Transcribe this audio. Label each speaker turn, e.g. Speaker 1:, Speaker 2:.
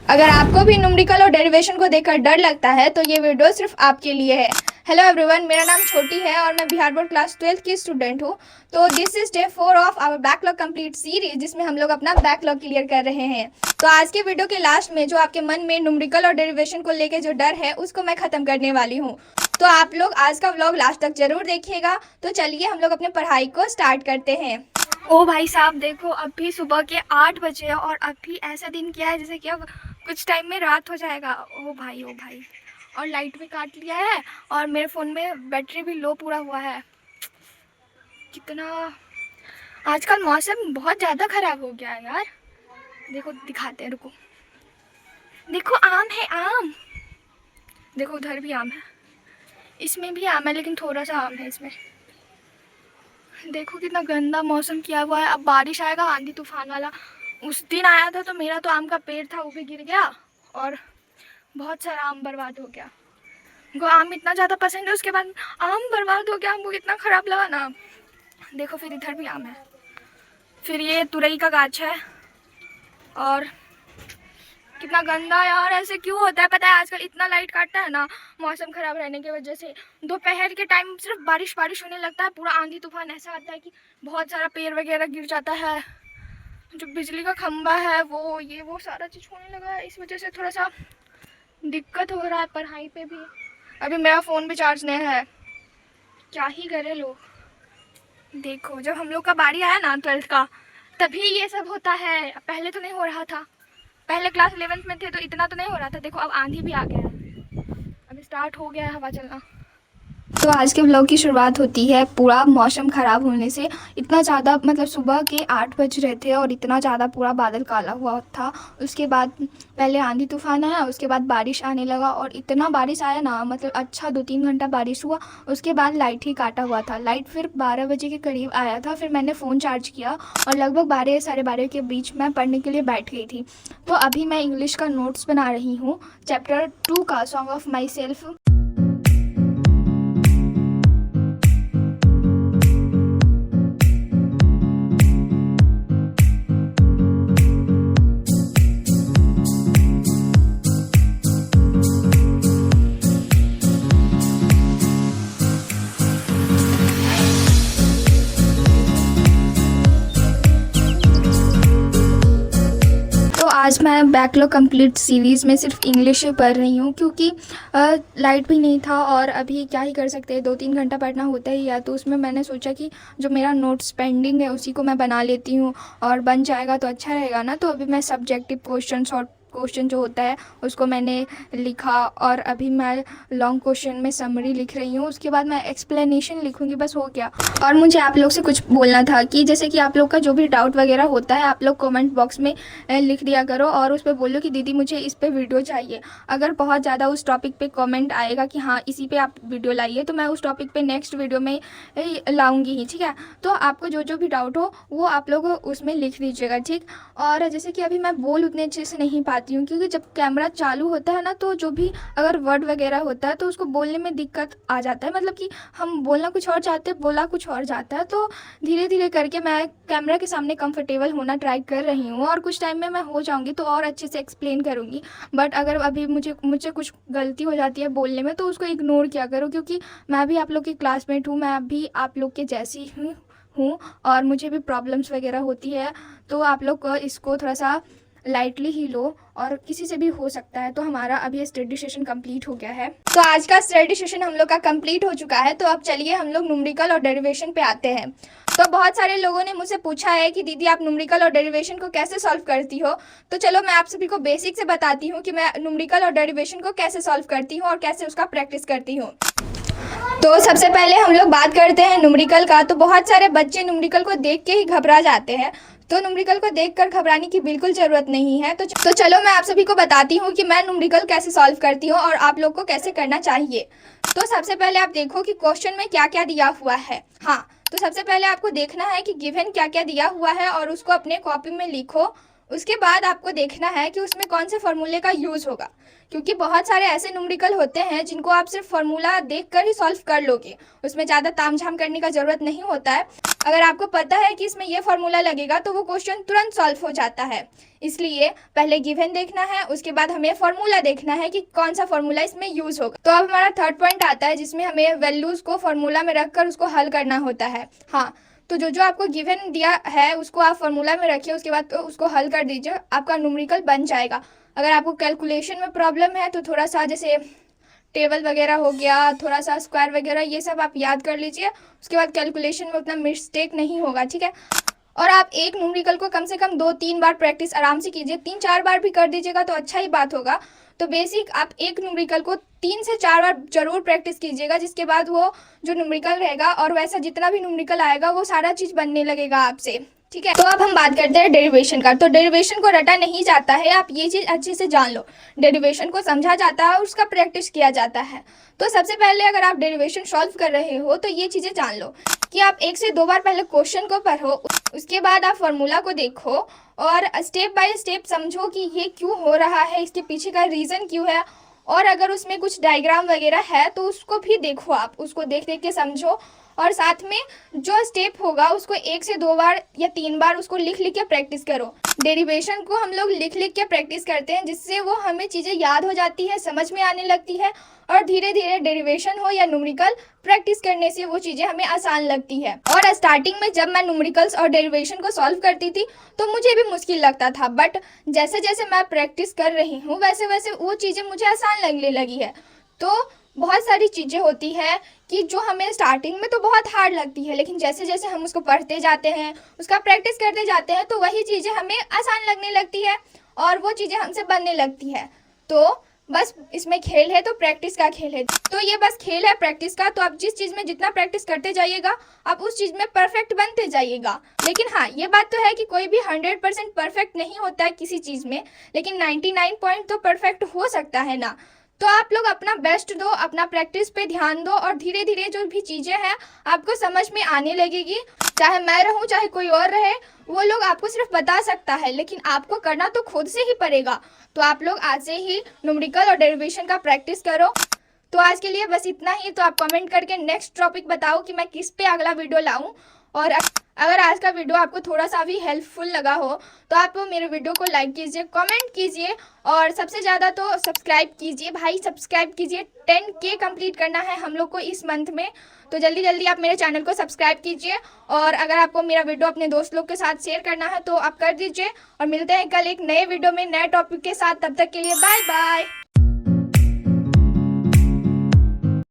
Speaker 1: अगर आपको भी न्यूमेरिकल और डेरिवेशन को देखकर डर लगता है तो ये वीडियो सिर्फ आपके लिए है। हेलो एवरीवन, मेरा नाम छोटी है और मैं बिहार बोर्ड क्लास 12 की स्टूडेंट हूँ। तो this is day 4 of our backlog complete series, जिसमें हम लोग अपना बैकलॉग क्लियर कर रहे हैं। तो आज के वीडियो के लास्ट में जो आपके मन में न्यूमेरिकल और डेरिवेशन को लेकर जो डर है उसको मैं खत्म करने वाली हूँ। तो आप लोग आज का व्लॉग लास्ट तक जरूर देखिएगा। तो चलिए हम लोग अपने पढ़ाई को स्टार्ट करते हैं।
Speaker 2: ओ भाई साहब, देखो अभी सुबह के 8 बजे है और अभी ऐसा दिन किया है जैसे कि अब कुछ टाइम में रात हो जाएगा। ओ भाई ओ भाई, और लाइट भी काट लिया है और मेरे फ़ोन में बैटरी भी लो पूरा हुआ है। कितना आजकल मौसम बहुत ज़्यादा ख़राब हो गया है यार। देखो दिखाते हैं, रुको। देखो आम है, आम। देखो उधर भी आम है, इसमें भी आम है लेकिन थोड़ा सा आम है इसमें। देखो कितना गंदा मौसम किया हुआ है। अब बारिश आएगा, आंधी तूफान वाला। उस दिन आया था तो मेरा तो आम का पेड़ था वो भी गिर गया और बहुत सारा आम बर्बाद हो गया। उनको आम इतना ज़्यादा पसंद है, उसके बाद आम बर्बाद हो गया। हमको कितना ख़राब लगा ना। देखो फिर इधर भी आम है, फिर ये तुरई का गाछ है। और कितना गंदा यार, ऐसे क्यों होता है पता है? आजकल इतना लाइट काटता है ना मौसम ख़राब रहने की वजह से। दोपहर के टाइम सिर्फ बारिश बारिश होने लगता है, पूरा आंधी तूफान ऐसा आता है कि बहुत सारा पेड़ वगैरह गिर जाता है। जो बिजली का खंभा है वो सारा चीज़ होने लगा है। इस वजह से थोड़ा सा दिक्कत हो रहा है पढ़ाई पे भी। अभी मेरा फ़ोन भी चार्ज नहीं है, क्या ही करे लोग। देखो जब हम लोग का बारी आया ना 12th का, तभी ये सब होता है। पहले तो नहीं हो रहा था, पहले क्लास 11th में थे तो इतना तो नहीं हो रहा था। देखो अब आंधी भी आ गया है, अभी स्टार्ट हो गया है हवा चलना।
Speaker 1: तो आज के व्लॉग की शुरुआत होती है पूरा मौसम ख़राब होने से। इतना ज़्यादा मतलब सुबह के 8 बज रहे थे और इतना ज़्यादा पूरा बादल काला हुआ था। उसके बाद पहले आंधी तूफान आया, उसके बाद बारिश आने लगा और इतना बारिश आया ना, मतलब अच्छा 2-3 घंटा बारिश हुआ। उसके बाद लाइट ही काटा हुआ था। लाइट फिर 12 बजे के करीब आया था। फिर मैंने फ़ोन चार्ज किया और लगभग 12 साढ़े 12 के बीच मैं पढ़ने के लिए बैठ गई थी। तो अभी मैं इंग्लिश का नोट्स बना रही हूँ, चैप्टर 2 का, सॉन्ग ऑफ माई सेल्फ। आज मैं बैकलॉग कंप्लीट सीरीज़ में सिर्फ इंग्लिश ही पढ़ रही हूँ, क्योंकि लाइट भी नहीं था और अभी क्या ही कर सकते हैं, 2-3 घंटा पढ़ना होता ही है। तो उसमें मैंने सोचा कि जो मेरा नोट्स पेंडिंग है उसी को मैं बना लेती हूँ और बन जाएगा तो अच्छा रहेगा ना। तो अभी मैं सब्जेक्टिव क्वेश्चन, शॉर्ट क्वेश्चन जो होता है उसको मैंने लिखा और अभी मैं लॉन्ग क्वेश्चन में समरी लिख रही हूँ। उसके बाद मैं एक्सप्लेनेशन लिखूँगी, बस हो गया। और मुझे आप लोग से कुछ बोलना था कि जैसे कि आप लोग का जो भी डाउट वगैरह होता है आप लोग कमेंट बॉक्स में लिख दिया करो और उस पर बोलो कि दीदी मुझे इस पे वीडियो चाहिए। अगर बहुत ज़्यादा उस टॉपिक पे कमेंट आएगा कि हाँ इसी पे आप वीडियो लाइए, तो मैं उस टॉपिक पे नेक्स्ट वीडियो में लाऊंगी ही, ठीक है। तो आपको जो जो भी डाउट हो वो आप लोग उसमें लिख दीजिएगा, ठीक। और जैसे कि अभी मैं बोल उतने अच्छे से नहीं पाती हूँ, क्योंकि जब कैमरा चालू होता है ना तो जो भी अगर वर्ड वगैरह होता है तो उसको बोलने में दिक्कत आ जाता है। मतलब कि हम बोलना कुछ और चाहते हैं, बोला कुछ और जाता है। तो धीरे धीरे करके मैं कैमरा के सामने कंफर्टेबल होना ट्राई कर रही हूँ और कुछ टाइम में मैं हो जाऊँगी तो और अच्छे से एक्सप्लेन करूँगी। बट अगर अभी मुझे कुछ गलती हो जाती है बोलने में तो उसको इग्नोर किया करो, क्योंकि मैं भी आप लोग की क्लासमेट हूँ, मैं भी आप लोग के जैसी हूँ और मुझे भी प्रॉब्लम्स वगैरह होती है। तो आप लोग को इसको थोड़ा सा लाइटली ही लो, और किसी से भी हो सकता है। तो हमारा अभी स्टडी सेशन कंप्लीट हो गया है। तो आज का स्टडी सेशन हम लोग का कंप्लीट हो चुका है। तो अब चलिए हम लोग न्यूमेरिकल और डेरिवेशन पे आते हैं। तो बहुत सारे लोगों ने मुझसे पूछा है कि दीदी आप न्यूमेरिकल और डेरिवेशन को कैसे सॉल्व करती हो। तो चलो मैं आप सभी को बेसिक से बताती हूँ कि मैं न्यूमेरिकल और डेरिवेशन को कैसे सॉल्व करती हूँ और कैसे उसका प्रैक्टिस करती हूँ। तो सबसे पहले हम लोग बात करते हैं न्यूमेरिकल का। तो बहुत सारे बच्चे न्यूमेरिकल को देख के ही घबरा जाते हैं। तो न्यूमेरिकल को देखकर घबराने की बिल्कुल ज़रूरत नहीं है। तो चलो मैं आप सभी को बताती हूँ कि मैं न्यूमेरिकल कैसे सॉल्व करती हूँ और आप लोग को कैसे करना चाहिए। तो सबसे पहले आप देखो कि क्वेश्चन में क्या क्या दिया हुआ है। हाँ, तो सबसे पहले आपको देखना है कि गिवन क्या क्या दिया हुआ है और उसको अपने कॉपी में लिखो उसके बाद आपको देखना है कि उसमें कौन से फार्मूले का यूज़ होगा, क्योंकि बहुत सारे ऐसे न्यूमेरिकल होते हैं जिनको आप सिर्फ फार्मूला देखकर ही सॉल्व कर लोगे, उसमें ज़्यादा तामझाम करने का ज़रूरत नहीं होता है। अगर आपको पता है कि इसमें ये फार्मूला लगेगा तो वो क्वेश्चन तुरंत सॉल्व हो जाता है। इसलिए पहले गिवन देखना है, उसके बाद हमें फार्मूला देखना है कि कौन सा फार्मूला इसमें यूज़ होगा। तो अब हमारा थर्ड पॉइंट आता है जिसमें हमें वैल्यूज़ को फार्मूला में रखकर उसको हल करना होता है। हाँ, तो जो जो आपको गिवन दिया है उसको आप फार्मूला में रखिए, उसके बाद तो उसको हल कर दीजिए, आपका न्यूमेरिकल बन जाएगा। अगर आपको कैलकुलेशन में प्रॉब्लम है तो थोड़ा सा जैसे टेबल वगैरह हो गया, थोड़ा सा स्क्वायर वगैरह, ये सब आप याद कर लीजिए, उसके बाद कैलकुलेशन में उतना मिस्टेक नहीं होगा, ठीक है। और आप एक न्यूमेरिकल को कम से कम 2-3 बार प्रैक्टिस आराम से कीजिए, 3-4 बार भी कर दीजिएगा तो अच्छा ही बात होगा। तो बेसिक आप एक न्यूमेरिकल को 3 से 4 बार जरूर प्रैक्टिस कीजिएगा, जिसके बाद वो जो न्यूमेरिकल रहेगा और वैसा जितना भी न्यूमेरिकल आएगा वो सारा चीज़ बनने लगेगा आपसे, ठीक है। तो अब हम बात करते हैं डेरिवेशन का। तो डेरिवेशन को रटा नहीं जाता है, आप ये चीज़ अच्छे से जान लो। डेरिवेशन को समझा जाता है और उसका प्रैक्टिस किया जाता है। तो सबसे पहले अगर आप डेरिवेशन सॉल्व कर रहे हो तो ये चीज़ें जान लो कि आप 1 से 2 बार पहले क्वेश्चन को पढ़ो, उसके बाद आप फार्मूला को देखो और स्टेप बाय स्टेप समझो कि ये क्यों हो रहा है, इसके पीछे का रीज़न क्यों है। और अगर उसमें कुछ डायग्राम वगैरह है तो उसको भी देखो, आप उसको देख देख के समझो। और साथ में जो स्टेप होगा उसको 1 से 2 बार या 3 बार उसको लिख लिख के प्रैक्टिस करो। डेरिवेशन को हम लोग लिख लिख के प्रैक्टिस करते हैं, जिससे वो हमें चीज़ें याद हो जाती है, समझ में आने लगती है और धीरे धीरे डेरिवेशन हो या न्यूमेरिकल प्रैक्टिस करने से वो चीज़ें हमें आसान लगती है। और स्टार्टिंग में जब मैं न्यूमेरिकल्स और डेरिवेशन को सॉल्व करती थी तो मुझे भी मुश्किल लगता था, बट जैसे जैसे मैं प्रैक्टिस कर रही हूँ वैसे वैसे वो चीज़ें मुझे आसान लगने लगी है। तो बहुत सारी चीज़ें होती हैं कि जो हमें स्टार्टिंग में तो बहुत हार्ड लगती है, लेकिन जैसे जैसे हम उसको पढ़ते जाते हैं, उसका प्रैक्टिस करते जाते हैं तो वही चीज़ें हमें आसान लगने लगती है और वो चीज़ें हमसे बनने लगती है। तो बस इसमें खेल है, तो प्रैक्टिस का खेल है। तो ये बस खेल है प्रैक्टिस का। तो आप जिस चीज़ में जितना प्रैक्टिस करते जाइएगा आप उस चीज़ में परफेक्ट बनते जाइएगा। लेकिन हाँ, ये बात तो है कि कोई भी 100% परफेक्ट नहीं होता है किसी चीज़ में, लेकिन 99 पॉइंट तो परफेक्ट हो सकता है ना। तो आप लोग अपना बेस्ट दो, अपना प्रैक्टिस पे ध्यान दो और धीरे धीरे जो भी चीज़ें हैं आपको समझ में आने लगेगी। चाहे मैं रहूं चाहे कोई और रहे, वो लोग आपको सिर्फ बता सकता है, लेकिन आपको करना तो खुद से ही पड़ेगा। तो आप लोग आज से ही न्यूमेरिकल और डेरिवेशन का प्रैक्टिस करो। तो आज के लिए बस इतना ही। तो आप कमेंट करके नेक्स्ट टॉपिक बताओ कि मैं किस पे अगला वीडियो लाऊं। और अगर आज का वीडियो आपको थोड़ा सा भी हेल्पफुल लगा हो तो आप मेरे वीडियो को लाइक कीजिए, कमेंट कीजिए और सबसे ज़्यादा तो सब्सक्राइब कीजिए भाई, सब्सक्राइब कीजिए। 10K कंप्लीट करना है हम लोग को इस मंथ में, तो जल्दी जल्दी आप मेरे चैनल को सब्सक्राइब कीजिए। और अगर आपको मेरा वीडियो अपने दोस्त लोग के साथ शेयर करना है तो आप कर दीजिए। और मिलते हैं कल एक नए वीडियो में नए टॉपिक के साथ। तब तक के लिए बाय बाय।